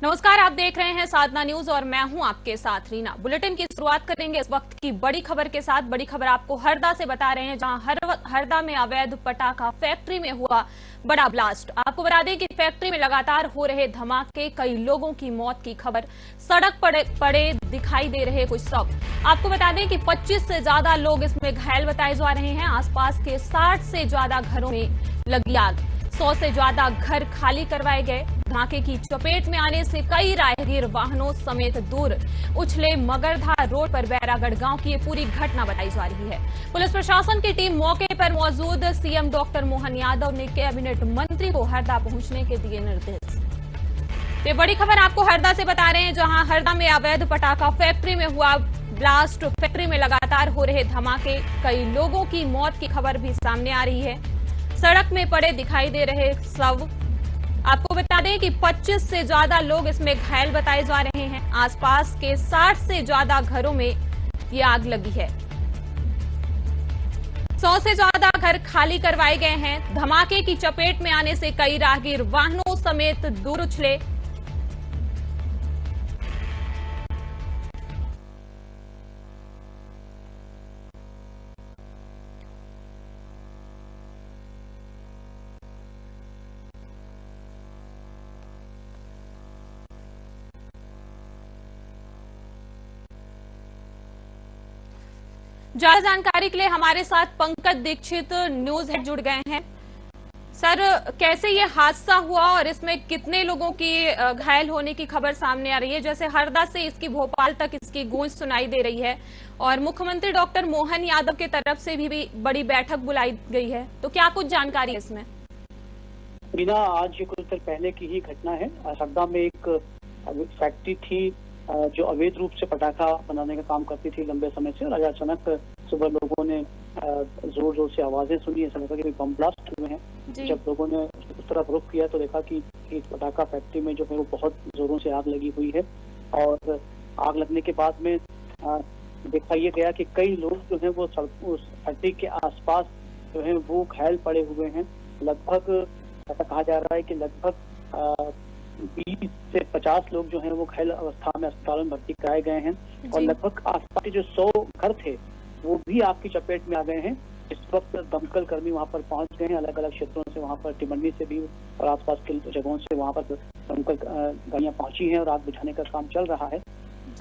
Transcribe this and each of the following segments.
नमस्कार, आप देख रहे हैं साधना न्यूज और मैं हूं आपके साथ रीना। बुलेटिन की शुरुआत करेंगे इस वक्त की बड़ी खबर के साथ। बड़ी खबर आपको हरदा से बता रहे हैं, जहां हरदा में अवैध पटाखा फैक्ट्री में हुआ बड़ा ब्लास्ट। आपको बता दें कि फैक्ट्री में लगातार हो रहे धमाके, कई लोगों की मौत की खबर, सड़क पड़े दिखाई दे रहे कुछ शव। आपको बता दें कि 25 से ज्यादा लोग इसमें घायल बताए जा रहे हैं। आसपास के 60 से ज्यादा घरों में लगी आग, 100 से ज्यादा घर खाली करवाए गए। धमाके की चपेट में आने से कई राहगीर वाहनों समेत दूर उछले। मगरधार रोड पर बैरागढ़ गांव की ये पूरी घटना बताई जा रही है। पुलिस प्रशासन की टीम मौके पर मौजूद। सीएम डॉक्टर मोहन यादव ने कैबिनेट मंत्री को हरदा पहुंचने के दिए निर्देश। ये बड़ी खबर आपको हरदा से बता रहे हैं, जहां हरदा में अवैध पटाखा फैक्ट्री में हुआ ब्लास्ट। फैक्ट्री में लगातार हो रहे धमाके, कई लोगों की मौत की खबर भी सामने आ रही है। सड़क में पड़े दिखाई दे रहे शव। आपको बता दें कि 25 से ज्यादा लोग इसमें घायल बताए जा रहे हैं। आसपास के 60 से ज्यादा घरों में ये आग लगी है। 100 से ज्यादा घर खाली करवाए गए हैं। धमाके की चपेट में आने से कई राहगीर वाहनों समेत दूर उछले। ज्यादा जानकारी के लिए हमारे साथ पंकज दीक्षित न्यूज हेड जुड़ गए हैं। सर, कैसे ये हादसा हुआ और इसमें कितने लोगों की घायल होने की खबर सामने आ रही है? जैसे हरदा से इसकी भोपाल तक इसकी गूंज सुनाई दे रही है और मुख्यमंत्री डॉक्टर मोहन यादव की तरफ से भी बड़ी बैठक बुलाई गई है, तो क्या कुछ जानकारी है इसमें? बिना आज कुछ देर पहले की ही घटना है। हरदा में एक फैक्ट्री थी जो अवैध रूप से पटाखा बनाने का काम करती थी लंबे समय से, और आज अचानक सुबह लोगों ने जोर जोर से आवाजें सुनी। ऐसा लगा कि बम ब्लास्ट हुए हैं। जब लोगों ने उस तरफ रुख किया तो देखा कि एक पटाखा फैक्ट्री में जो है वो बहुत जोरों से आग लगी हुई है। और आग लगने के बाद में देखा ये गया कि कई लोग जो है वो उस फैक्ट्री के आसपास जो है वो घायल पड़े हुए हैं। लगभग ऐसा कहा जा रहा है कि लगभग 20 से 50 लोग जो हैं वो घायल अवस्था में अस्पताल में भर्ती कराए गए हैं। और लगभग आसपास के जो 100 घर थे वो भी आग की चपेट में आ गए हैं। इस वक्त दमकल कर्मी वहां पर पहुंच गए हैं, अलग अलग क्षेत्रों से, वहां पर टिमंडी से भी और आसपास के जगहों से वहां पर दमकल गाड़ियां पहुंची हैं और आग बुझाने का काम चल रहा है।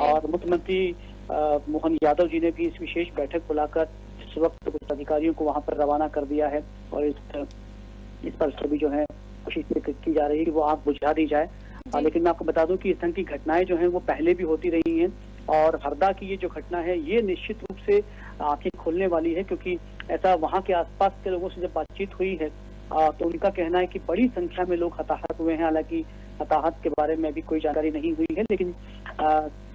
और मुख्यमंत्री मोहन यादव जी ने भी इस विशेष बैठक बुलाकर इस वक्त कुछ अधिकारियों को वहां पर रवाना कर दिया है और इस पर सभी जो है कोशिश की जा रही है कि वो आग बुझा दी जाए। लेकिन मैं आपको बता दूं कि इस तरह की घटनाएं जो हैं वो पहले भी होती रही हैं और हरदा की ये जो घटना है ये निश्चित रूप से आंखें खोलने वाली है, क्योंकि ऐसा वहां के आसपास के लोगों से जब बातचीत हुई है तो उनका कहना है कि बड़ी संख्या में लोग हताहत हुए हैं। हालांकि हताहत के बारे में अभी कोई जानकारी नहीं हुई है, लेकिन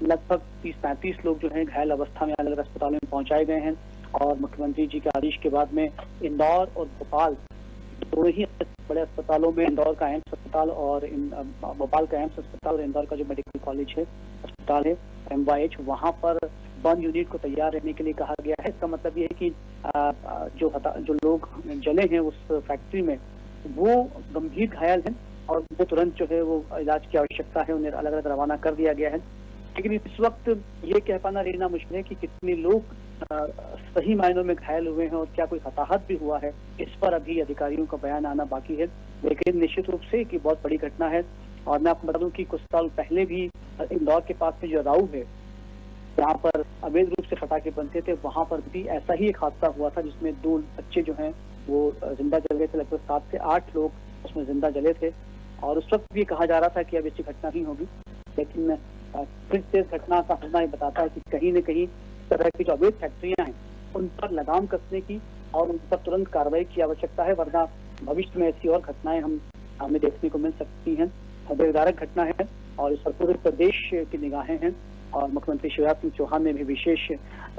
लगभग 30-35 लोग जो है घायल अवस्था में अलग अलग अस्पतालों में पहुंचाए गए हैं। और मुख्यमंत्री जी के आदेश के बाद में इंदौर और भोपाल दोनों ही बड़े अस्पतालों में, इंदौर का एम्स अस्पताल और भोपाल का एम्स अस्पताल और इंदौर का जो मेडिकल कॉलेज है अस्पताल है MYH, वहां पर बर्न यूनिट को तैयार रहने के लिए कहा गया है। इसका मतलब ये है कि जो लोग जले हैं उस फैक्ट्री में वो गंभीर घायल हैं और वो तुरंत जो है वो इलाज की आवश्यकता है, उन्हें अलग अलग रवाना कर दिया गया है। लेकिन इस वक्त ये कह पाना रहना मुश्किल है कि कितने लोग सही मायनों में घायल हुए हैं और क्या कोई हताहत भी हुआ है, इस पर अभी अधिकारियों का बयान आना बाकी है। लेकिन निश्चित रूप से कि बहुत बड़ी घटना है। और मैं आपको बता दूं कि कुछ साल पहले भी इंदौर के पास में जो राऊ है, जहाँ पर अवैध रूप से पटाखे बनते थे, वहां पर भी ऐसा ही एक हादसा हुआ था जिसमें 2 बच्चे जो हैं वो जिंदा जल गए थे। लगभग 7 से 8 लोग उसमें जिंदा जले थे और उस वक्त भी कहा जा रहा था कि अब ऐसी घटना नहीं होगी। लेकिन फिर से घटना का होना ये बताता है कि कहीं न कहीं तरह की जो अवैध फैक्ट्रियां हैं उन पर लगाम कसने की और उन पर तुरंत कार्रवाई की आवश्यकता है, वरना भविष्य में ऐसी और घटनाएं हमें देखने को मिल सकती हैं। हृदयविदारक घटना है और इस पर पूरे प्रदेश की निगाहें हैं और मुख्यमंत्री शिवराज सिंह चौहान ने भी विशेष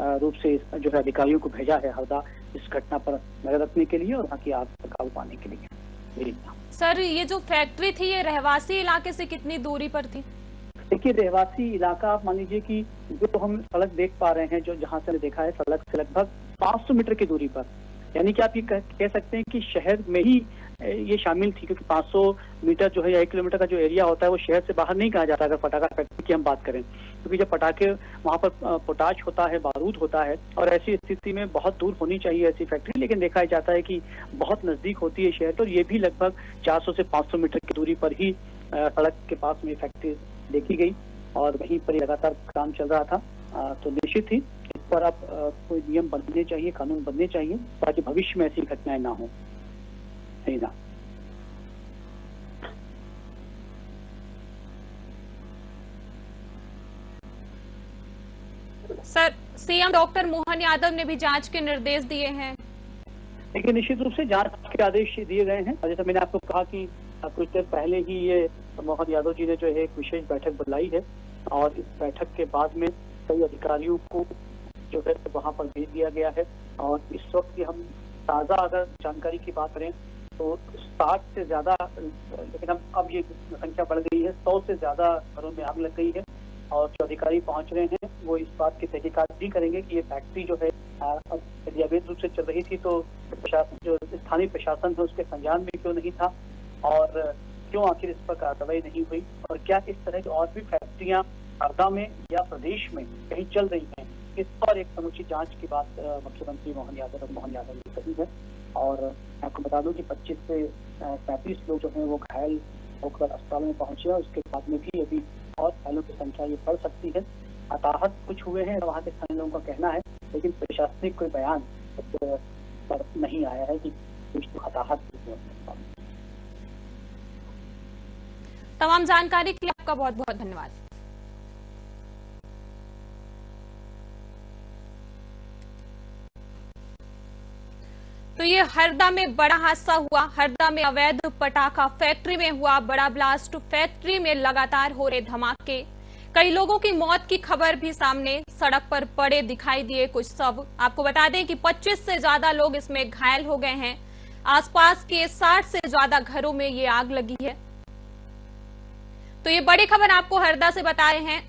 रूप से जो है अधिकारियों को भेजा है हरदा इस घटना पर नजर रखने के लिए और वहाँ की आग पर काबू पाने के लिए। सर, ये जो फैक्ट्री थी ये रहवासी इलाके से कितनी दूरी पर थी? देखिए, रहवासी इलाका आप मान लीजिए कि जो हम सड़क देख पा रहे हैं, जो जहाँ से देखा है सड़क से लगभग 500 मीटर की दूरी पर, यानी कि आप ये कह सकते हैं कि शहर में ही ये शामिल थी, क्योंकि 500 मीटर जो है या 1 किलोमीटर का जो एरिया होता है वो शहर से बाहर नहीं कहा जाता अगर पटाखा फैक्ट्री की हम बात करें, क्योंकि जब पटाखे वहाँ पर पोटाश होता है, बारूद होता है, और ऐसी स्थिति में बहुत दूर होनी चाहिए ऐसी फैक्ट्री, लेकिन देखा जाता है कि बहुत नजदीक होती है शहर, तो ये भी लगभग 400 से 500 मीटर की दूरी पर ही सड़क के पास में फैक्ट्री देखी गई और वहीं पर लगातार काम चल रहा था। तो निश्चित ही इस पर अब कोई नियम बनने चाहिए, कानून बनने चाहिए, ताकि भविष्य में ऐसी घटनाएं ना हो। सही ना। Sir, CM doctor Mohan Yadav ने भी जांच के निर्देश दिए हैं। देखिए, निश्चित रूप से जांच के आदेश दिए गए हैं। जैसे मैंने आपको कहा कि कुछ देर पहले ही ये मोहन यादव जी ने जो है एक विशेष बैठक बुलाई है और इस बैठक के बाद में कई अधिकारियों को जो है वहां पर भेज दिया गया है। और इस वक्त की हम ताजा अगर जानकारी की बात करें तो 60 से ज्यादा, लेकिन अब ये संख्या बढ़ गई है, 100 से ज्यादा घरों में आग लग गई है। और जो अधिकारी पहुंच रहे हैं वो इस बात की तहकीकात भी करेंगे कि ये फैक्ट्री जो है यदि अवैध रूप से चल रही थी तो जो स्थानीय प्रशासन है उसके संज्ञान में क्यों नहीं था और क्यों आखिर इस पर कार्रवाई नहीं हुई, और क्या इस तरह की और भी फैक्ट्रियां हरदा में या प्रदेश में कहीं चल रही हैं, इस पर एक समुचित जांच की बात मुख्यमंत्री मोहन यादव ने कही है। और आपको बता दूं कि 25 से 35 लोग जो हैं वो घायल होकर अस्पताल में पहुंचे और उसके बाद में भी अभी और घायलों की संख्या ये बढ़ सकती है। हताहत कुछ हुए हैं वहाँ के स्थानीय लोगों का कहना है, लेकिन प्रशासनिक कोई बयान पर नहीं आया है कि कुछ हताहत हुए। तमाम जानकारी के लिए आपका बहुत बहुत धन्यवाद। तो ये हरदा में बड़ा हादसा हुआ। हरदा में अवैध पटाखा फैक्ट्री में हुआ बड़ा ब्लास्ट। फैक्ट्री में लगातार हो रहे धमाके, कई लोगों की मौत की खबर भी सामने, सड़क पर पड़े दिखाई दिए कुछ शव। आपको बता दें कि 25 से ज्यादा लोग इसमें घायल हो गए हैं। आसपास के 60 से ज्यादा घरों में ये आग लगी है। तो ये बड़ी खबर आपको हरदा से बता रहे हैं।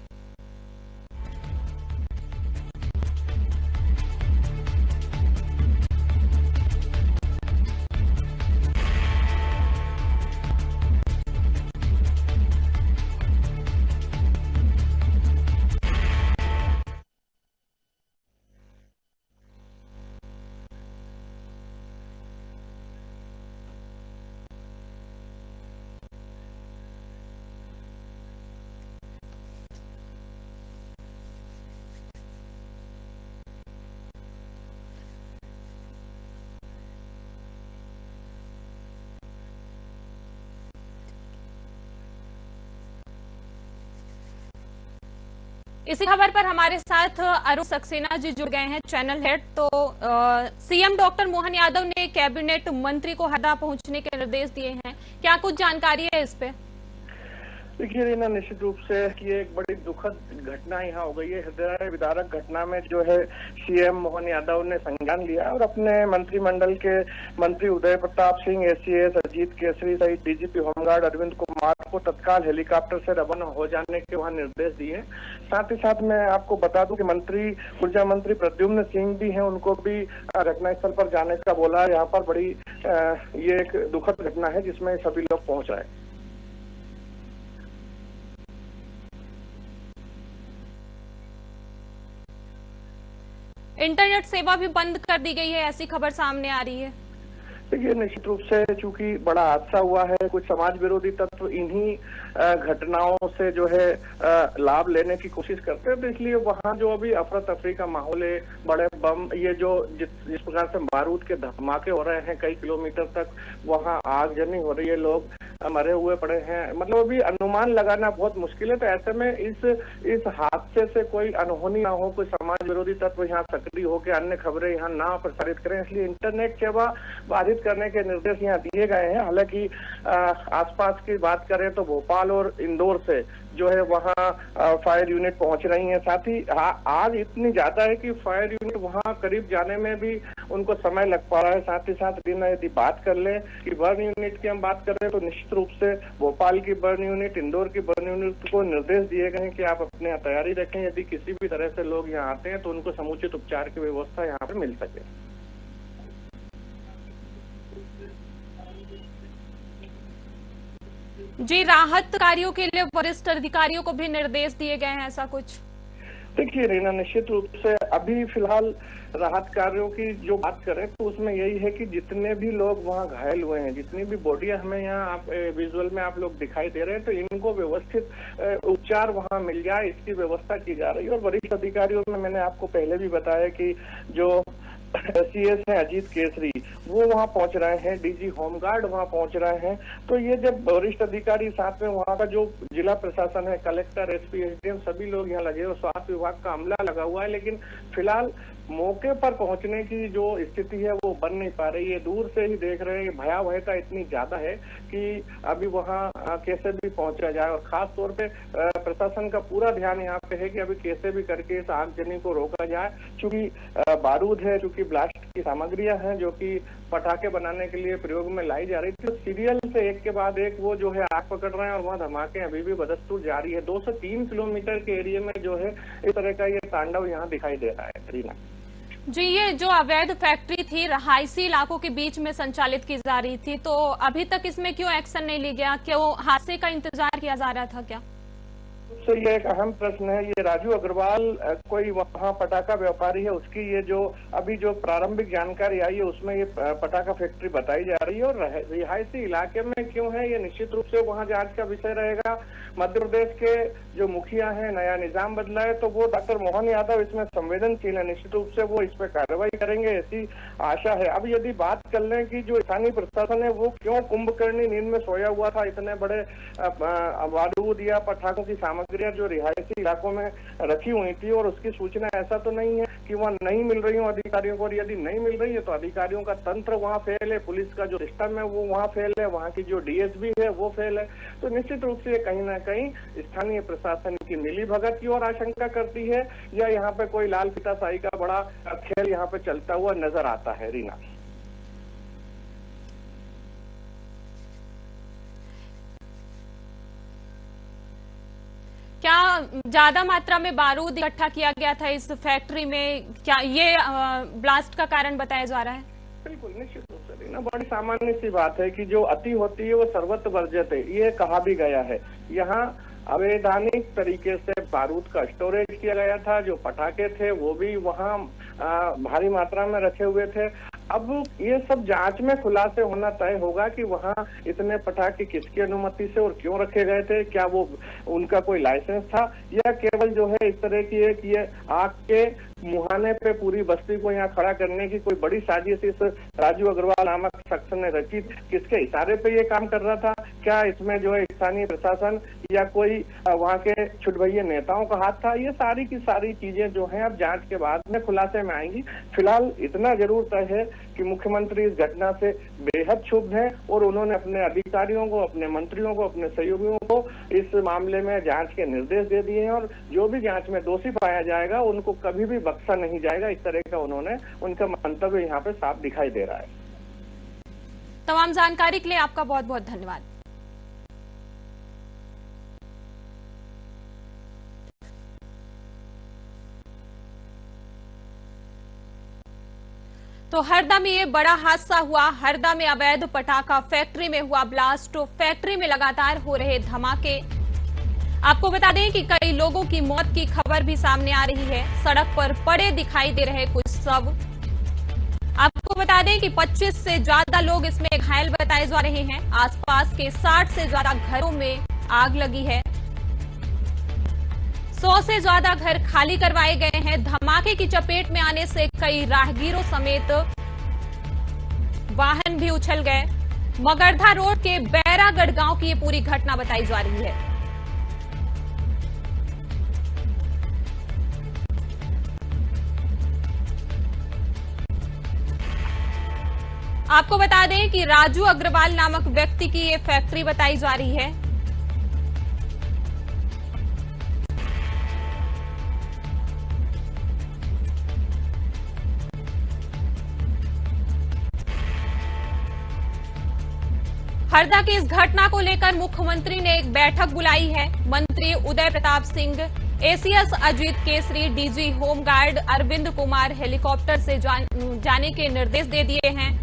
इसी खबर पर हमारे साथ अरुण सक्सेना जी जुड़ गए हैं, चैनल हेड। तो सीएम डॉक्टर मोहन यादव ने कैबिनेट मंत्री को हरदा पहुंचने के निर्देश दिए हैं, क्या कुछ जानकारी है इस पे? देखिए ना, निश्चित रूप से ये एक बड़ी दुखद घटना यहाँ हो गई है। हृदय विदारक घटना में जो है सीएम मोहन यादव ने संज्ञान लिया और अपने मंत्रिमंडल के मंत्री उदय प्रताप सिंह, एसीएस अजीत केसरी सहित डीजीपी होमगार्ड अरविंद कुमार को तत्काल हेलीकॉप्टर से रवाना हो जाने के वहाँ निर्देश दिए। साथ ही साथ मैं आपको बता दूं कि ऊर्जा मंत्री प्रद्युम्न सिंह भी हैं, उनको भी घटनास्थल पर जाने का बोला। यहाँ पर बड़ी ये एक दुखद घटना है जिसमें सभी लोग पहुंच आए। इंटरनेट सेवा भी बंद कर दी गई है, ऐसी खबर सामने आ रही है। देखिए, निश्चित रूप से चूंकि बड़ा हादसा हुआ है, कुछ समाज विरोधी तत्व इन्हीं घटनाओं से जो है लाभ लेने की कोशिश करते हैं, तो इसलिए वहाँ जो अभी अफरा तफरी का माहौल है, बड़े बम, ये जो जिस प्रकार से बारूद के धमाके हो रहे हैं, कई किलोमीटर तक वहाँ आगजनी हो रही है, लोग मरे हुए पड़े हैं, मतलब अभी अनुमान लगाना बहुत मुश्किल है। तो ऐसे में इस हादसे से कोई अनहोनी ना हो, कोई समाज विरोधी तत्व यहाँ सक्रिय होकर अन्य खबरें यहाँ ना प्रसारित करें, इसलिए इंटरनेट सेवा बाधित करने के निर्देश यहाँ दिए गए हैं। हालांकि आसपास की बात करें तो भोपाल और इंदौर से जो है वहाँ फायर यूनिट पहुंच रही हैं। साथ ही आग इतनी ज्यादा है कि फायर यूनिट वहाँ करीब जाने में भी उनको समय लग पा रहा है। साथ ही साथ यदि बात कर ले कि बर्न यूनिट की हम बात करें तो निश्चित रूप से भोपाल की बर्न यूनिट, इंदौर की बर्न यूनिट को निर्देश दिए गए हैं कि आप अपने यहाँ तैयारी रखें, यदि किसी भी तरह से लोग यहाँ आते हैं तो उनको समुचित उपचार की व्यवस्था यहाँ पर मिल सके। जी, राहत कार्यों के लिए वरिष्ठ अधिकारियों को भी निर्देश दिए गए हैं, ऐसा कुछ? देखिए रीना, निश्चित रूप से अभी फिलहाल राहत कार्यों की जो बात करें तो उसमें यही है कि जितने भी लोग वहां घायल हुए हैं, जितनी भी बॉडियां हमें यहाँ आप विजुअल में आप लोग दिखाई दे रहे हैं, तो इनको व्यवस्थित उपचार वहां मिल जाए, इसकी व्यवस्था की जा रही है। और वरिष्ठ अधिकारियों में मैंने आपको पहले भी बताया कि जो CS है अजीत केसरी, वो वहां पहुंच रहे हैं, DG होमगार्ड वहां पहुंच रहे हैं। तो ये जब वरिष्ठ अधिकारी साथ में वहां का जो जिला प्रशासन है, कलेक्टर, SP, SDM सभी लोग यहाँ लगे और स्वास्थ्य विभाग का अमला लगा हुआ है, लेकिन फिलहाल मौके पर पहुंचने की जो स्थिति है वो बन नहीं पा रही है। दूर से ही देख रहे हैं, भयावहता इतनी ज्यादा है कि अभी वहां कैसे भी पहुंचा जाए। और खास तौर पे प्रशासन का पूरा ध्यान यहाँ पे है कि अभी कैसे भी करके इस आगजनी को रोका जाए। चूंकि बारूद है, चूंकि ब्लास्ट की सामग्रियां हैं जो कि पटाखे बनाने के लिए प्रयोग में लाई जा रही थी, तो सीरियल से एक के बाद एक वो जो है आग पकड़ रहे हैं और वहाँ धमाके अभी भी बदस्तूर जारी है। 2 से 3 किलोमीटर के एरिया में जो है इस तरह का ये तांडव यहाँ दिखाई दे रहा है। रीना जी, ये जो अवैध फैक्ट्री थी रहायशी इलाकों के बीच में संचालित की जा रही थी, तो अभी तक इसमें क्यों एक्शन नहीं लिया गया? क्यों हादसे का इंतजार किया जा रहा था क्या? तो ये एक अहम प्रश्न है। ये राजू अग्रवाल कोई वहाँ पटाखा व्यापारी है, उसकी ये जो अभी जो प्रारंभिक जानकारी आई है उसमें ये पटाखा फैक्ट्री बताई जा रही है। और रिहायशी इलाके में क्यों है, ये निश्चित रूप से वहाँ जांच का विषय रहेगा। मध्य प्रदेश के जो मुखिया हैं, नया निजाम बदला है, तो वो डॉक्टर मोहन यादव इसमें संवेदनशील है, निश्चित रूप से वो इस पर कार्रवाई करेंगे, ऐसी आशा है। अब यदि बात कर लें कि जो स्थानीय प्रशासन है वो क्यों कुंभकर्णी नींद में सोया हुआ था, इतने बड़े बारूद या पटाखों की सामग्रियां जो रिहायशी इलाकों में रखी हुई थी और उसकी सूचना ऐसा तो नहीं है कि वहाँ नहीं मिल रही हो अधिकारियों को, और यदि नहीं मिल रही है तो अधिकारियों का तंत्र वहाँ फेल है, पुलिस का जो सिस्टम है वो वहाँ फेल है, वहाँ की जो DSP है वो फेल है। तो निश्चित रूप से कहीं ना कहीं स्थानीय प्रशासन की मिलीभगत की ओर आशंका करती है, या यहाँ पे कोई लाल फीताशाही का बड़ा खेल यहाँ पे चलता हुआ नजर आता है। रीना क्या ज्यादा मात्रा में बारूद इकट्ठा किया गया था इस फैक्ट्री में? क्या ये ब्लास्ट का कारण बताया जा रहा है? बिल्कुल, निश्चित रूप से ना बड़ी सामान्य सी बात है कि जो अति होती है वो सर्वत्र वर्जित है, ये कहा भी गया है। यहाँ अवैधानिक तरीके से बारूद का स्टोरेज किया गया था, जो पटाखे थे वो भी वहाँ भारी मात्रा में रखे हुए थे। अब ये सब जांच में खुलासे होना तय होगा कि वहाँ इतने पटाखे किसकी अनुमति से और क्यों रखे गए थे, क्या वो उनका कोई लाइसेंस था या केवल जो है इस तरह की है कि ये आग के मुहाने पे पूरी बस्ती को यहाँ खड़ा करने की कोई बड़ी साजिश इस राजू अग्रवाल नामक शख्स ने रची। किसके इशारे पे ये काम कर रहा था? क्या इसमें जो है स्थानीय प्रशासन या कोई वहाँ के छुटभैये नेताओं का हाथ था? ये सारी की सारी चीजें जो हैं अब जांच के बाद में खुलासे में आएंगी। फिलहाल इतना जरूर तय है कि मुख्यमंत्री इस घटना से बेहद क्षुब्ध हैं और उन्होंने अपने अधिकारियों को, अपने मंत्रियों को, अपने सहयोगियों को इस मामले में जांच के निर्देश दे दिए हैं और जो भी जांच में दोषी पाया जाएगा उनको कभी भी बख्शा नहीं जाएगा। इस तरह का उन्होंने उनका मंतव्य यहाँ पे साफ दिखाई दे रहा है। तमाम जानकारी के लिए आपका बहुत बहुत धन्यवाद। तो हरदा में ये बड़ा हादसा हुआ। हरदा में अवैध पटाखा फैक्ट्री में हुआ ब्लास्ट। फैक्ट्री में लगातार हो रहे धमाके। आपको बता दें कि कई लोगों की मौत की खबर भी सामने आ रही है। सड़क पर पड़े दिखाई दे रहे कुछ शव। आपको बता दें कि 25 से ज्यादा लोग इसमें घायल बताए जा रहे हैं। आसपास के 60 से ज्यादा घरों में आग लगी है। 100 से ज्यादा घर खाली करवाए गए हैं। धमाके की चपेट में आने से कई राहगीरों समेत वाहन भी उछल गए। मगरधा रोड के बैरागढ़ गांव की ये पूरी घटना बताई जा रही है। आपको बता दें कि राजू अग्रवाल नामक व्यक्ति की ये फैक्ट्री बताई जा रही है। हरदा की इस घटना को लेकर मुख्यमंत्री ने एक बैठक बुलाई है। मंत्री Uday Pratap Singh, ACS Ajit Kesari, DG home guard Arvind Kumar helicopter से जाने के निर्देश दे दिए हैं।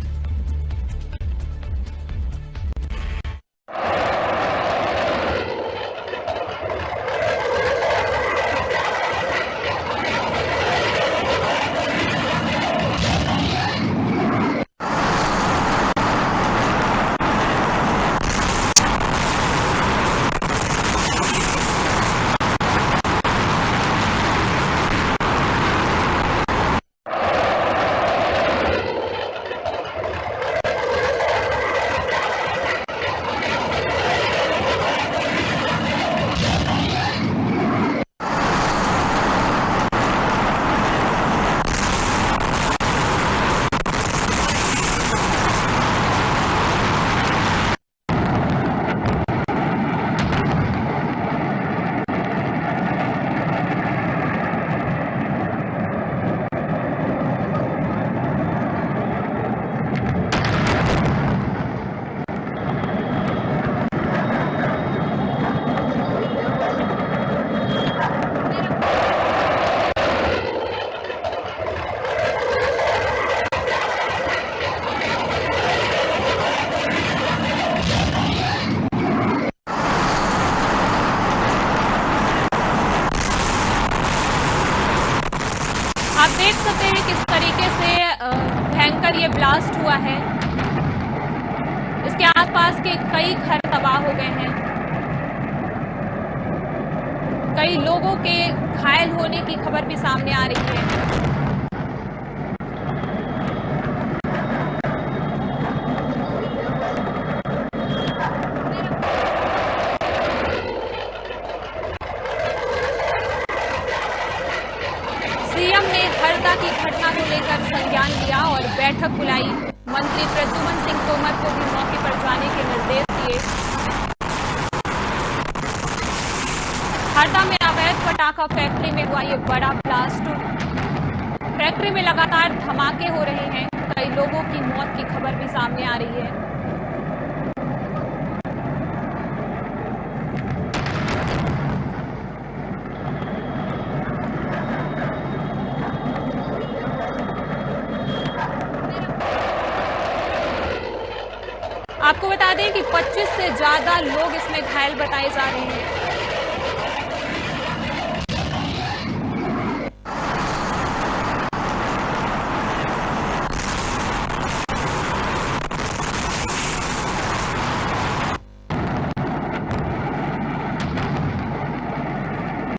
देख सकते हैं किस तरीके से भयंकर ये ब्लास्ट हुआ है। इसके आसपास के कई घर तबाह हो गए हैं, कई लोगों के घायल होने की खबर भी सामने आ रही है। सीएम ने हरदा की घटना को लेकर संज्ञान लिया और बैठक बुलाई। मंत्री प्रद्युम्न सिंह तोमर को भी मौके पर जाने के निर्देश दिए। हरदा में अवैध पटाखा फैक्ट्री में हुआ ये बड़ा ब्लास्ट। फैक्ट्री में लगातार धमाके हो रहे हैं, कई लोगों की मौत की खबर भी सामने आ रही है। आपको बता दें कि 25 से ज्यादा लोग इसमें घायल बताए जा रहे हैं।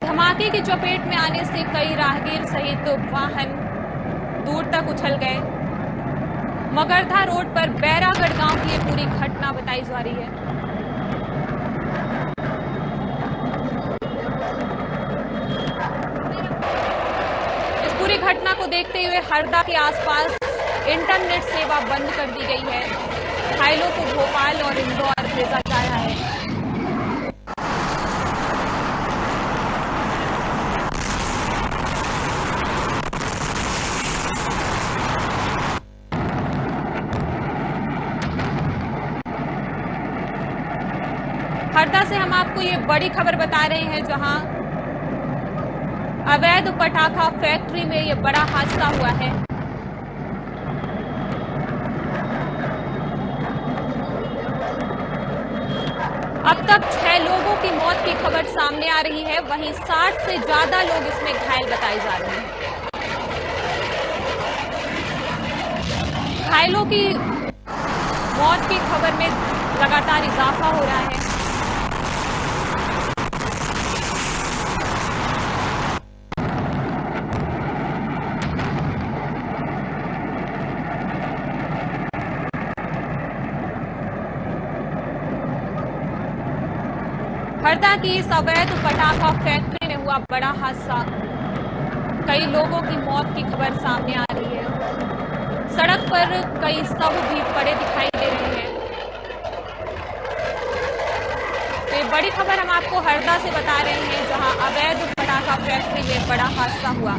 धमाके की चपेट में आने से कई राहगीर सहित वाहन दूर तक उछल गए। मगरधा रोड पर बैरागढ़ गांव की ये पूरी घटना बताई जा रही है। इस पूरी घटना को देखते हुए हरदा के आसपास इंटरनेट सेवा बंद कर दी गई है। घायलों को भोपाल और इंदौर भेजा जा रहा है। हरदा से हम आपको ये बड़ी खबर बता रहे हैं, जहां अवैध पटाखा फैक्ट्री में ये बड़ा हादसा हुआ है। अब तक 6 लोगों की मौत की खबर सामने आ रही है, वहीं 60 से ज्यादा लोग इसमें घायल बताए जा रहे हैं। घायलों की मौत की खबर में लगातार इजाफा हो रहा है। हरदा की इस अवैध पटाखा फैक्ट्री में हुआ बड़ा हादसा, कई लोगों की मौत की खबर सामने आ रही है। सड़क पर कई शव भी पड़े दिखाई दे रहे हैं। तो ये बड़ी खबर हम आपको हरदा से बता रहे हैं, जहां अवैध पटाखा फैक्ट्री में बड़ा हादसा हुआ।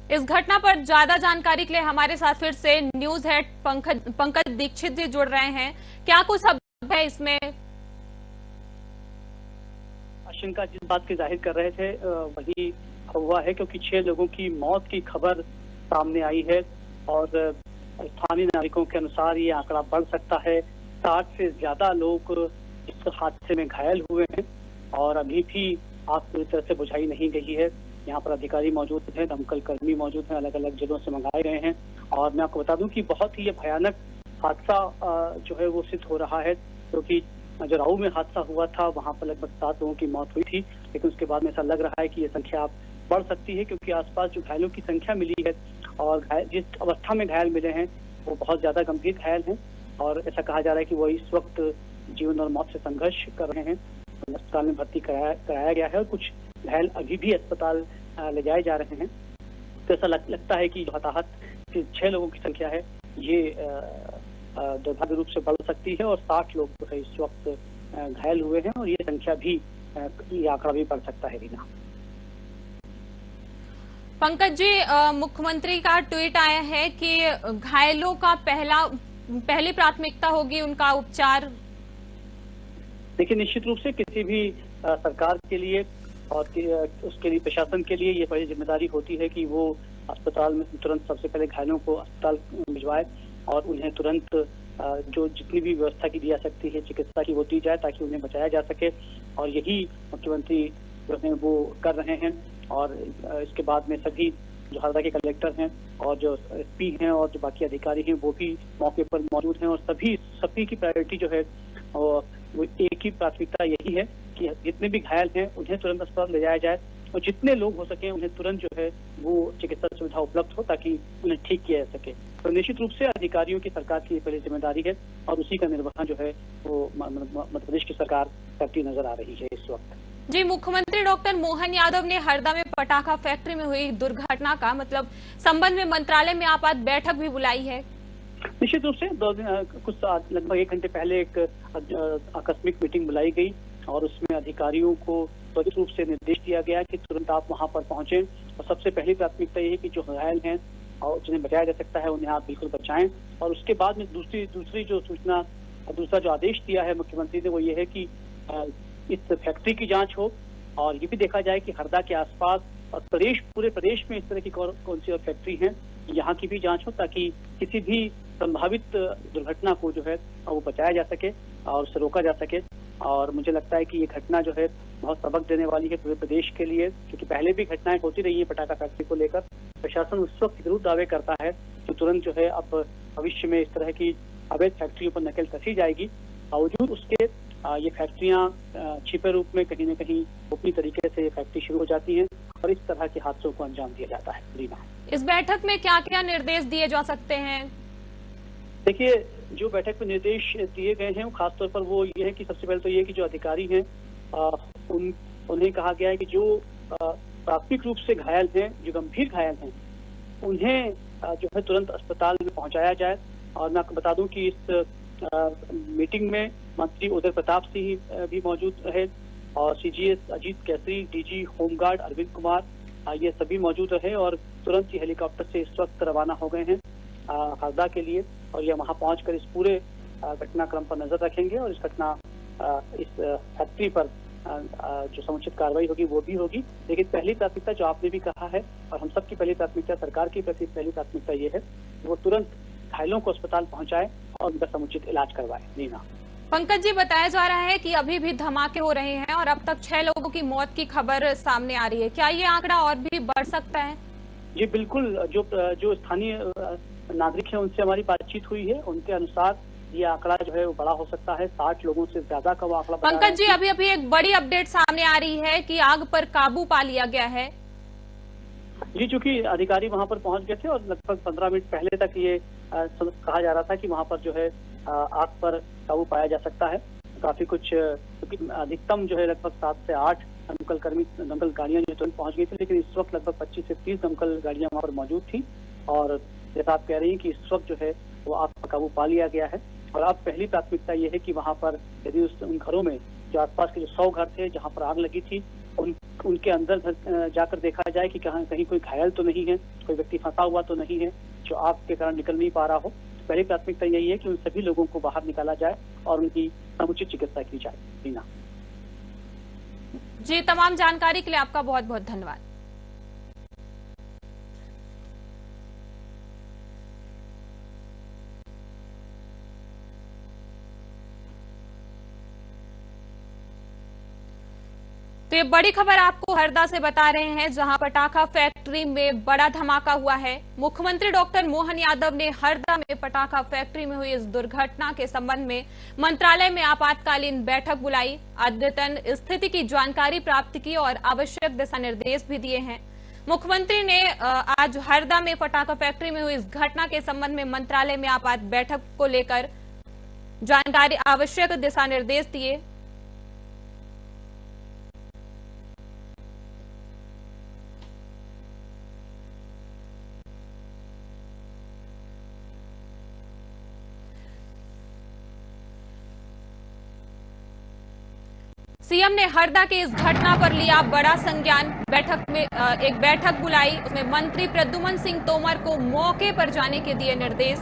इस घटना पर ज्यादा जानकारी के लिए हमारे साथ फिर से न्यूज हेड पंकज दीक्षित जी जुड़ रहे हैं। क्या कुछ सब है इसमें? आशंका जिस बात की जाहिर कर रहे थे वही हुआ है, क्योंकि 6 लोगों की मौत की खबर सामने आई है और स्थानीय नागरिकों के अनुसार ये आंकड़ा बढ़ सकता है। 60 से ज्यादा लोग इस हादसे में घायल हुए हैं और अभी भी आग पूरी तरह से बुझाई नहीं गई है। यहाँ पर अधिकारी मौजूद हैं, दमकल कर्मी मौजूद हैं, अलग अलग जिलों से मंगाए गए हैं। और मैं आपको बता दूं कि बहुत ही ये भयानक हादसा जो है वो सिद्ध हो रहा है, क्योंकि जराऊ में हादसा हुआ था, वहां पर लगभग 7 लोगों की मौत हुई थी, लेकिन उसके बाद में ऐसा लग रहा है कि ये संख्या बढ़ सकती है, क्योंकि आसपास जो घायलों की संख्या मिली है और जिस अवस्था में घायल मिले हैं वो बहुत ज्यादा गंभीर घायल हैं और ऐसा कहा जा रहा है कि वो इस वक्त जीवन और मौत से संघर्ष कर रहे हैं। अस्पताल में भर्ती कराया गया है और कुछ घायल अभी भी अस्पताल ले जाए जा रहे हैं। तो ऐसा लगता है कि जो हताहत 6 लोगों की संख्या है ये दुर्भाग्य रूप से बढ़ सकती है और 60 लोग जो है इस वक्त घायल हुए हैं और ये संख्या भी, ये आंकड़ा भी बढ़ सकता है। रीना, पंकज जी, मुख्यमंत्री का ट्वीट आया है कि घायलों का पहली प्राथमिकता होगी उनका उपचार। देखिए, निश्चित रूप से किसी भी सरकार के लिए और उसके लिए प्रशासन के लिए ये बड़ी जिम्मेदारी होती है कि वो अस्पताल में तुरंत सबसे पहले घायलों को अस्पताल भिजवाए और उन्हें तुरंत जो जितनी भी व्यवस्था की जा सकती है चिकित्सा की वो दी जाए ताकि उन्हें बचाया जा सके। और यही मुख्यमंत्री जो है वो कर रहे हैं। और इसके बाद में सभी जो हरदा के कलेक्टर हैं और जो एसपी हैं और जो बाकी अधिकारी हैं वो भी मौके पर मौजूद हैं और सभी की प्रायोरिटी जो है वो एक ही प्राथमिकता यही है कि जितने भी घायल हैं उन्हें तुरंत अस्पताल ले जाया जाए और जितने लोग हो सके उन्हें तुरंत जो है वो चिकित्सा सुविधा उपलब्ध हो ताकि उन्हें ठीक किया जा सके। तो निश्चित रूप से अधिकारियों की, सरकार की पहली जिम्मेदारी है और उसी का निर्वहन जो है वो मध्य प्रदेश की सरकार करती नजर आ रही है इस वक्त। जी, मुख्यमंत्री डॉक्टर मोहन यादव ने हरदा में पटाखा फैक्ट्री में हुई दुर्घटना का संबंध में मंत्रालय में आपात बैठक भी बुलाई है। निश्चित रूप से लगभग 1 घंटे पहले एक आकस्मिक मीटिंग बुलाई गई और उसमें अधिकारियों को त्वरित रूप से निर्देश दिया गया कि तुरंत आप वहां पर पहुंचे और सबसे पहली प्राथमिकता ये है कि जो घायल हैं और जिन्हें बचाया जा सकता है उन्हें आप बिल्कुल बचाएं। और उसके बाद में दूसरी जो सूचना, दूसरा जो आदेश दिया है मुख्यमंत्री ने वो ये है कि इस फैक्ट्री की जांच हो और ये भी देखा जाए कि हरदा के आसपास और पूरे प्रदेश में इस तरह की कौन सी और फैक्ट्री है, यहाँ की भी जांच हो ताकि किसी भी संभावित दुर्घटना को जो है वो बचाया जा सके और उसे रोका जा सके। और मुझे लगता है कि ये घटना जो है बहुत सबक देने वाली है पूरे प्रदेश के लिए, क्योंकि पहले भी घटनाएं होती रही है पटाखा फैक्ट्री को लेकर। प्रशासन उस वक्त जरूर दावे करता है तो तुरंत जो है अब भविष्य में इस तरह की अवैध फैक्ट्रियों पर नकेल कसी जाएगी। बावजूद उसके ये फैक्ट्रियां छिपे रूप में कहीं न कहीं गोपनीय तरीके से ये फैक्ट्री शुरू हो जाती है और इस तरह के हादसों को अंजाम दिया जाता है। रीना, इस बैठक में क्या क्या निर्देश दिए जा सकते हैं? देखिए, जो बैठक में निर्देश दिए गए हैं खासतौर पर वो ये है कि सबसे पहले तो ये कि जो अधिकारी हैं उन्हें कहा गया है कि जो प्राथमिक रूप से घायल हैं, जो गंभीर घायल हैं, उन्हें जो है तुरंत अस्पताल में पहुंचाया जाए। और मैं आपको बता दूं कि इस मीटिंग में मंत्री उदय प्रताप सिंह भी मौजूद रहे और CGS Ajit Kesari, DG home guard Arvind Kumar, ये सभी मौजूद रहे और तुरंत ही हेलीकॉप्टर से इस वक्त रवाना हो गए हैं हरदा के लिए और ये वहां पहुंचकर इस पूरे घटनाक्रम पर नजर रखेंगे और इस फैक्ट्री पर जो समुचित कार्रवाई होगी वो भी होगी। लेकिन पहली प्राथमिकता जो आपने भी कहा है और हम सबकी पहली प्राथमिकता, सरकार की पहली प्राथमिकता ये है वो तुरंत घायलों को अस्पताल पहुंचाए और उनका समुचित इलाज करवाए। नीना, पंकज जी, बताया जा रहा है कि अभी भी धमाके हो रहे हैं और अब तक 6 लोगों की मौत की खबर सामने आ रही है। क्या ये आंकड़ा और भी बढ़ सकता है? जी बिल्कुल, जो स्थानीय नागरिक हैं उनसे हमारी बातचीत हुई है, उनके अनुसार ये आंकड़ा जो है वो बड़ा हो सकता है। 60 लोगों से ज्यादा का वो आंकड़ा। पंकज जी, अभी एक बड़ी अपडेट सामने आ रही है कि आग पर काबू पा लिया गया है। जी, चूंकि अधिकारी वहां पर पहुंच गए थे और लगभग 15 मिनट पहले तक ये कहा जा रहा था कि वहां पर जो है आग पर काबू पाया जा सकता है। काफी कुछ, क्योंकि अधिकतम जो है लगभग 7 से 8 दमकल गाड़ियां जो तुरंत पहुंच गई थी, लेकिन इस वक्त लगभग 25 से 30 दमकल गाड़ियां वहां पर मौजूद थी और जैसा आप कह रही हैं कि इस वक्त जो है वो आग पर काबू पा लिया गया है। और अब पहली प्राथमिकता ये है कि वहां पर यदि उन घरों में जो आसपास के जो 100 घर थे जहां पर आग लगी थी उनके अंदर जाकर देखा जाए कि कहीं कोई घायल तो नहीं है, कोई व्यक्ति फंसा हुआ तो नहीं है जो आग के कारण निकल नहीं पा रहा हो। पहली प्राथमिकता यही है कि उन सभी लोगों को बाहर निकाला जाए और उनकी समुचित चिकित्सा की जाए। रीना जी, तमाम जानकारी के लिए आपका बहुत बहुत धन्यवाद। तो ये बड़ी खबर आपको हरदा से बता रहे हैं, जहां पटाखा फैक्ट्री में बड़ा धमाका हुआ है। मुख्यमंत्री डॉक्टर मोहन यादव ने हरदा में पटाखा फैक्ट्री में हुई इस दुर्घटना के संबंध में मंत्रालय में आपातकालीन बैठक बुलाई, अद्यतन स्थिति की जानकारी प्राप्त की और आवश्यक दिशा निर्देश भी दिए हैं। मुख्यमंत्री ने आज हरदा में पटाखा फैक्ट्री में हुई इस घटना के संबंध में मंत्रालय में आपात बैठक को लेकर जानकारी, आवश्यक दिशा निर्देश दिए। सीएम ने हरदा के इस घटना पर लिया बड़ा संज्ञान। बैठक में एक बैठक बुलाई, उसमें मंत्री प्रद्युमन सिंह तोमर को मौके पर जाने के दिए निर्देश।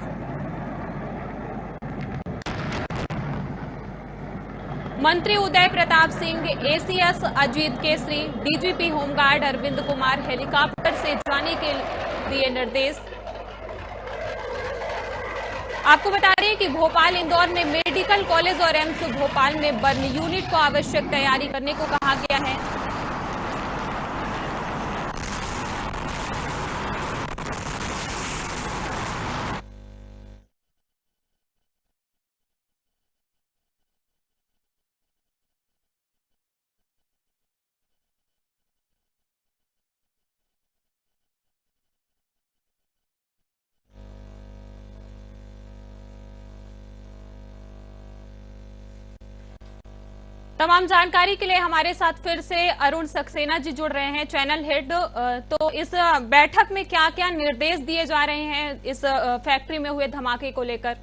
मंत्री Uday Pratap Singh, ACS Ajit Kesari, DGP home guard Arvind Kumar helicopter से जाने के दिए निर्देश। आपको बता रहे हैं कि भोपाल इंदौर में मेडिकल कॉलेज और एम्स भोपाल में बर्न यूनिट को आवश्यक तैयारी करने को कहा गया है। तमाम जानकारी के लिए हमारे साथ फिर से अरुण सक्सेना जी जुड़ रहे हैं, चैनल हेड। तो इस बैठक में क्या क्या निर्देश दिए जा रहे हैं इस फैक्ट्री में हुए धमाके को लेकर,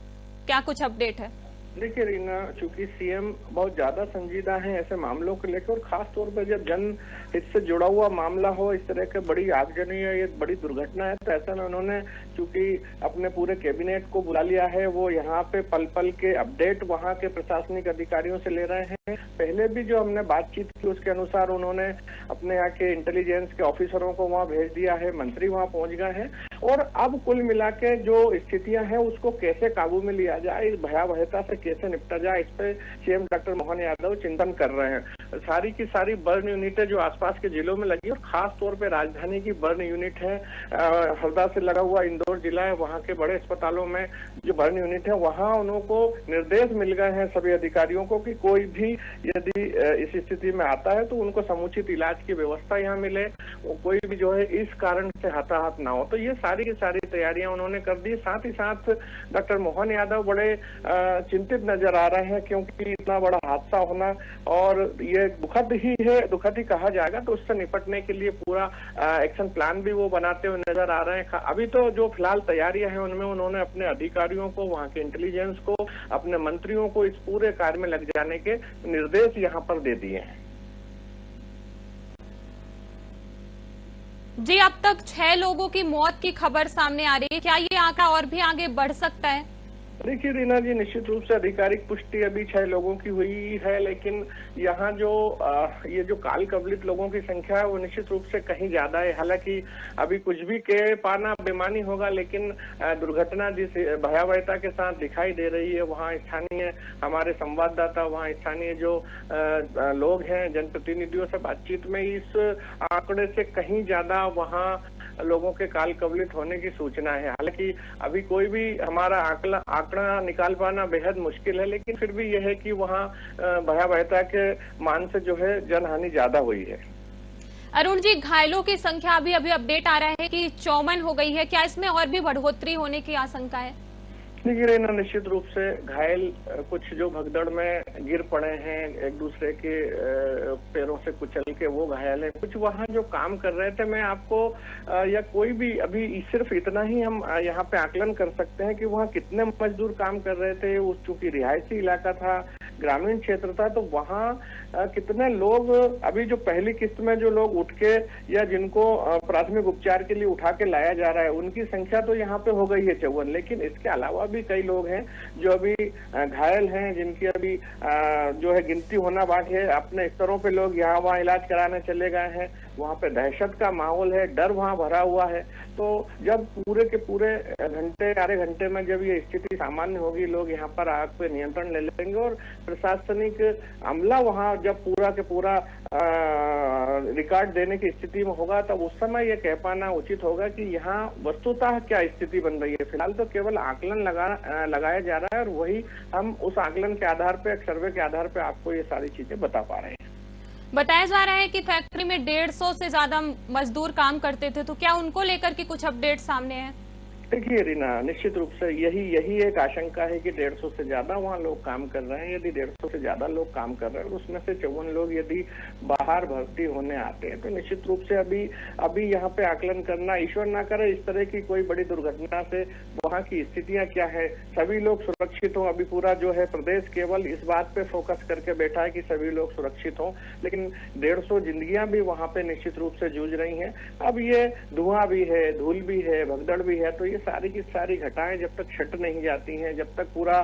क्या कुछ अपडेट है? देखिए रीना, चूंकि सीएम बहुत ज्यादा संजीदा हैं ऐसे मामलों को लेकर, और खास तौर पर जब जन हित से जुड़ा हुआ मामला हो, इस तरह के बड़ी आगजनी है, ये बड़ी दुर्घटना है, तो ऐसा में उन्होंने चूंकि अपने पूरे कैबिनेट को बुला लिया है। वो यहाँ पे पल पल के अपडेट वहाँ के प्रशासनिक अधिकारियों से ले रहे हैं। पहले भी जो हमने बातचीत की उसके अनुसार उन्होंने अपने यहाँ के इंटेलिजेंस के ऑफिसरों को वहाँ भेज दिया है, मंत्री वहाँ पहुंच गए हैं, और अब कुल मिला के जो स्थितियां हैं उसको कैसे काबू में लिया जाए, इस भयावहता से कैसे निपटा जाए, इस पे सीएम डॉक्टर मोहन यादव चिंतन कर रहे हैं। सारी की सारी बर्न यूनिटें जो आसपास के जिलों में लगी, और खास तौर पे राजधानी की बर्न यूनिट है, हरदा से लगा हुआ इंदौर जिला है, वहाँ के बड़े अस्पतालों में जो बर्न यूनिट है, वहाँ उनको निर्देश मिल गए हैं सभी अधिकारियों को कि कोई भी यदि इस स्थिति में आता है तो उनको समुचित इलाज की व्यवस्था यहाँ मिले, कोई भी जो है इस कारण से हताहत ना हो। तो ये सारी की सारी तैयारियां उन्होंने कर दी। साथ ही साथ डॉक्टर मोहन यादव बड़े चिंतित नजर आ रहे हैं, क्योंकि इतना बड़ा हादसा होना और ये दुखद ही है, दुखद ही कहा जाएगा, तो उससे निपटने के लिए पूरा एक्शन प्लान भी वो बनाते हुए नजर आ रहे हैं। अभी तो जो फिलहाल तैयारियां हैं उनमें उन्होंने अपने अधिकारियों को, वहाँ के इंटेलिजेंस को, अपने मंत्रियों को इस पूरे कार्य में लग जाने के निर्देश यहाँ पर दे दिए हैं। जी, अब तक 6 लोगों की मौत की खबर सामने आ रही है, क्या ये आंकड़ा और भी आगे बढ़ सकता है? देखिए रीना जी, निश्चित रूप से आधिकारिक पुष्टि अभी 6 लोगों की हुई है, लेकिन यहाँ जो ये जो काल कवलित लोगों की संख्या है वो निश्चित रूप से कहीं ज्यादा है। हालांकि अभी कुछ भी कह पाना बेमानी होगा, लेकिन दुर्घटना जिस भयावहता के साथ दिखाई दे रही है, वहाँ स्थानीय हमारे संवाददाता, वहाँ स्थानीय जो लोग हैं, जनप्रतिनिधियों से बातचीत में इस आंकड़े से कहीं ज्यादा वहाँ लोगों के काल कवलित होने की सूचना है। हालांकि अभी कोई भी हमारा आंकड़ा निकाल पाना बेहद मुश्किल है, लेकिन फिर भी यह है कि वहाँ भयावहता के मान से जो है जनहानि ज्यादा हुई है। अरुण जी, घायलों की संख्या अभी अपडेट आ रहा है कि 54 हो गई है, क्या इसमें और भी बढ़ोतरी होने की आशंका है? देखिए रेना, निश्चित रूप से घायल कुछ जो भगदड़ में गिर पड़े हैं, एक दूसरे के पैरों से कुचल के वो घायल है, कुछ वहाँ जो काम कर रहे थे, मैं आपको या कोई भी अभी सिर्फ इतना ही हम यहाँ पे आकलन कर सकते हैं कि वहाँ कितने मजदूर काम कर रहे थे। उस चूंकि रिहायशी इलाका था, ग्रामीण क्षेत्र था, तो वहाँ कितने लोग अभी जो पहली किस्त में जो लोग उठ के या जिनको प्राथमिक उपचार के लिए उठा के लाया जा रहा है, उनकी संख्या तो यहाँ पे हो गई है 54, लेकिन इसके अलावा भी कई लोग हैं जो अभी घायल हैं, जिनकी अभी जो है गिनती होना बाकी है। अपने स्तरों पे लोग यहाँ वहाँ इलाज कराने चले गए हैं, वहाँ पे दहशत का माहौल है, डर वहाँ भरा हुआ है। तो जब पूरे के पूरे घंटे आधे घंटे में जब ये स्थिति सामान्य होगी, लोग यहाँ पर आग पे नियंत्रण ले लेंगे और प्रशासनिक अमला वहाँ जब पूरा के पूरा रिकॉर्ड देने की स्थिति में होगा, तब उस समय ये कह पाना उचित होगा कि यहाँ वस्तुतः क्या स्थिति बन रही है। फिलहाल तो केवल आकलन लगाया जा रहा है, और वही हम उस आकलन के आधार पे, सर्वे के आधार पे आपको ये सारी चीजें बता पा रहे हैं। बताया जा रहा है कि फैक्ट्री में 150 से ज्यादा मजदूर काम करते थे, तो क्या उनको लेकर के कुछ अपडेट सामने है? देखिए रीना, निश्चित रूप से यही एक आशंका है कि 150 से ज्यादा वहाँ लोग काम कर रहे हैं। यदि 150 से ज्यादा लोग काम कर रहे हैं और उसमें से 54 लोग यदि बाहर भर्ती होने आते हैं, तो निश्चित रूप से अभी यहाँ पे आकलन करना, ईश्वर ना करे इस तरह की कोई बड़ी दुर्घटना से वहाँ की स्थितियां क्या है, सभी लोग सुरक्षित हों। अभी पूरा जो है प्रदेश केवल इस बात पे फोकस करके बैठा है कि सभी लोग सुरक्षित हों, लेकिन 150 जिंदगियां भी वहाँ पे निश्चित रूप से जूझ रही हैं। अब ये धुआं भी है, धूल भी है, भगदड़ भी है, तो ये सारी की सारी घटनाएं जब तक छट नहीं जाती हैं, जब तक पूरा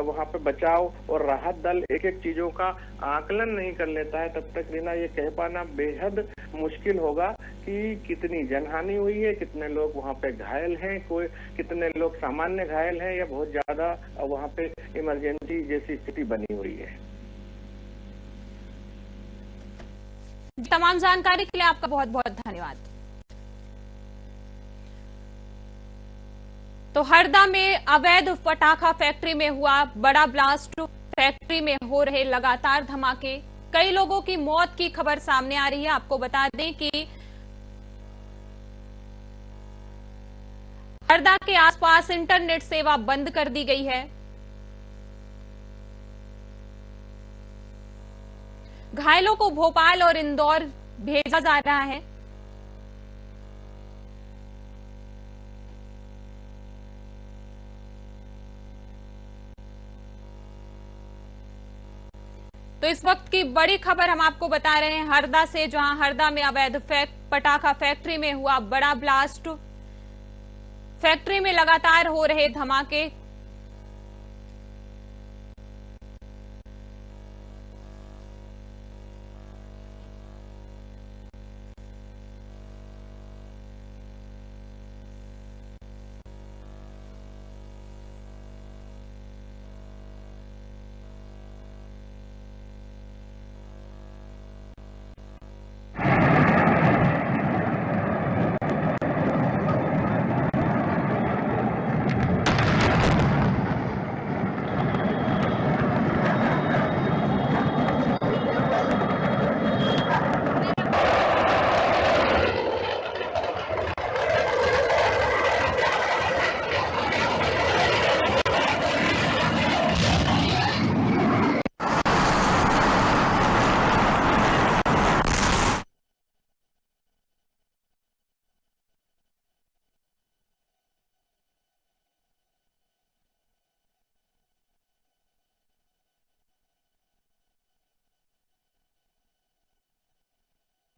वहां पे बचाव और राहत दल एक एक चीजों का आकलन नहीं कर लेता है, तब तक रीना ये कह पाना बेहद मुश्किल होगा कि कितनी जनहानि हुई है, कितने लोग वहां पे घायल हैं, कितने लोग सामान्य घायल हैं या बहुत ज्यादा वहां पे इमरजेंसी जैसी स्थिति बनी हुई है। तमाम जानकारी के लिए आपका बहुत बहुत धन्यवाद। तो हरदा में अवैध पटाखा फैक्ट्री में हुआ बड़ा ब्लास्ट, फैक्ट्री में हो रहे लगातार धमाके, कई लोगों की मौत की खबर सामने आ रही है। आपको बता दें कि हरदा के आसपास इंटरनेट सेवा बंद कर दी गई है। घायलों को भोपाल और इंदौर भेजा जा रहा है। तो इस वक्त की बड़ी खबर हम आपको बता रहे हैं हरदा से, जहां हरदा में अवैध पटाखा फैक्ट्री में हुआ बड़ा ब्लास्ट। फैक्ट्री में लगातार हो रहे धमाके,